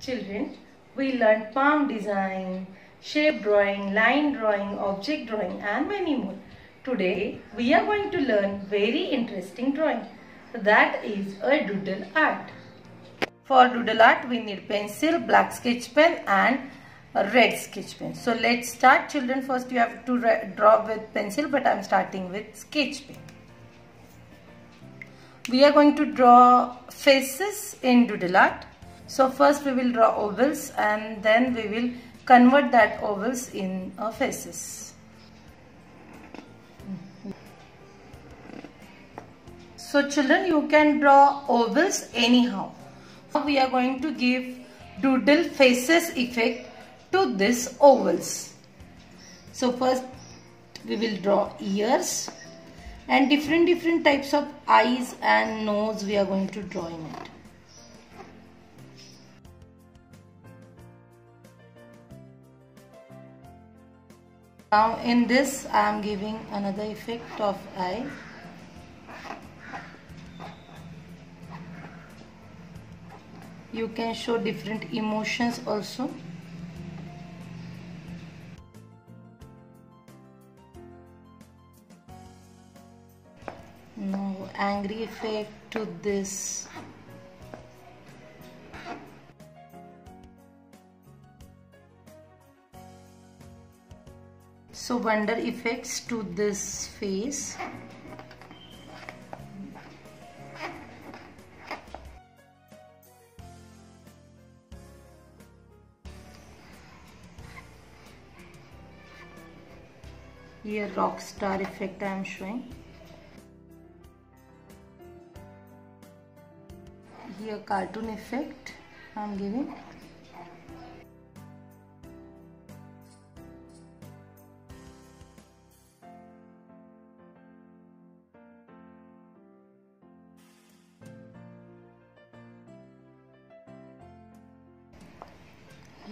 Children, we learned palm design, shape drawing, line drawing, object drawing and many more. Today, we are going to learn very interesting drawing. That is a doodle art. For doodle art, we need pencil, black sketch pen and a red sketch pen. So let's start. Children, first you have to draw with pencil, but I am starting with sketch pen. We are going to draw faces in doodle art. So first we will draw ovals and then we will convert that ovals in faces. So children, you can draw ovals anyhow. We are going to give doodle faces effect to this ovals. So first we will draw ears and different types of eyes and nose we are going to draw in it. Now in this I am giving another effect of eye. You can show different emotions also. Now angry effect to this. So wonder effects to this face. Here rock star effect I am showing. Here cartoon effect I am giving.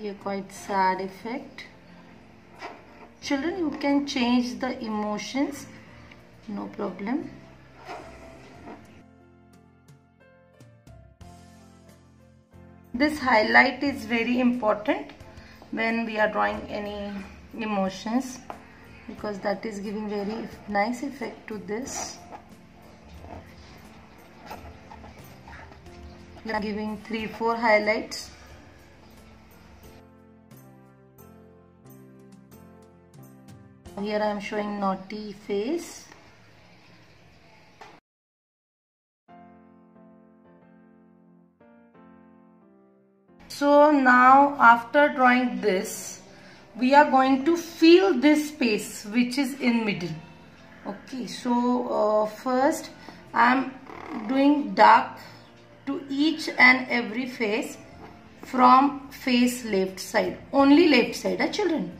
Here quite sad effect. Children, you can change the emotions, no problem. This highlight is very important when we are drawing any emotions because that is giving very nice effect to this. We are giving 3-4 highlights. Here I am showing naughty face. So now after drawing this, we are going to fill this space which is in middle. Okay, so first I am doing dark to each and every face from face left side. Only left side, children.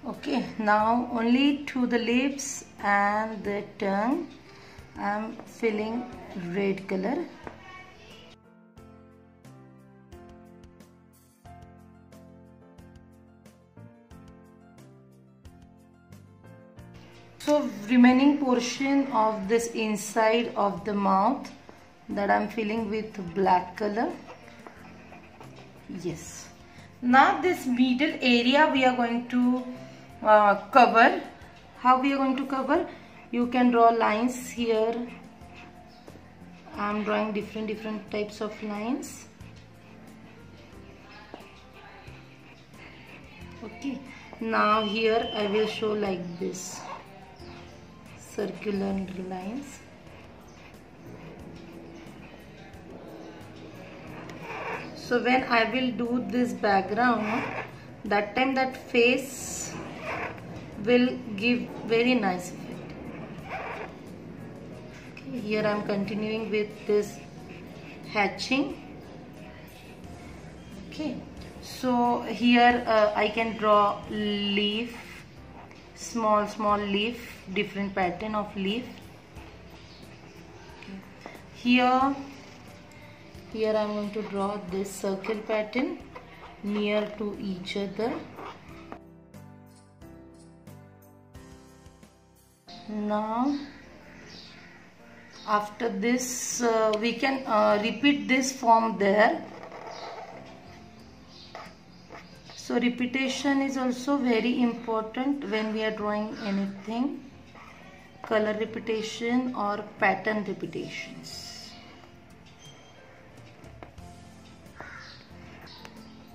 Okay, now only to the lips and the tongue I am filling red color. So remaining portion of this inside of the mouth that I am filling with black color. Yes. Now this middle area we are going to cover. How we are going to cover? You can draw lines here. I am drawing different types of lines. Okay, now here I will show like this circular lines. So when I will do this background, that time that face will give very nice effect. Okay, here I am continuing with this hatching. Okay, so here I can draw leaf, small leaf, different pattern of leaf. Okay. Here I am going to draw this circle pattern near to each other. Now After this we can repeat this form there. So repetition is also very important when we are drawing anything, color repetition or pattern repetitions.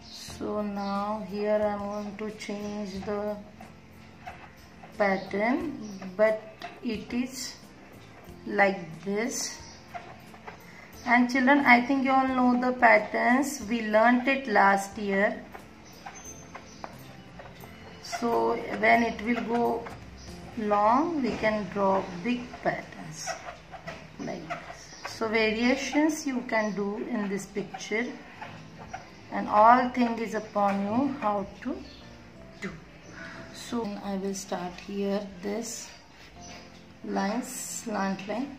So now here I am going to change the pattern, but it is like this. And children, I think you all know the patterns, we learnt it last year. So when it will go long, we can draw big patterns like this. So variations you can do in this picture, and all thing is upon you how to do. So I will start here this line, slant line.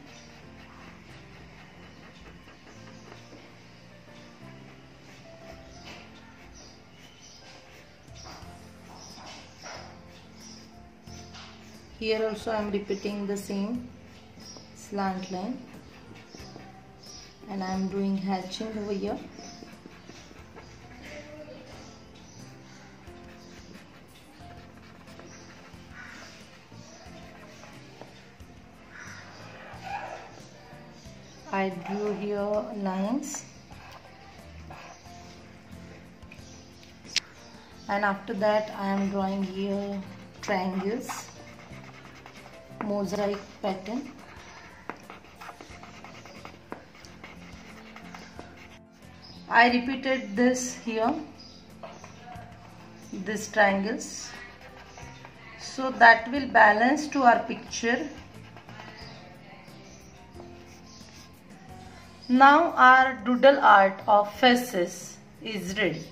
Here also I am repeating the same slant line, and I am doing hatching over here. I drew here lines, and after that I am drawing here triangles, mosaic pattern. I repeated this here, these triangles, so that will balance to our picture. Now our doodle art of faces is ready.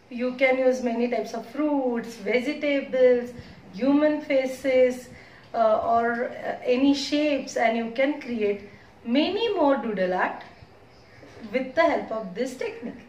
You can use many types of fruits, vegetables, human faces or any shapes, and you can create many more doodle art with the help of this technique.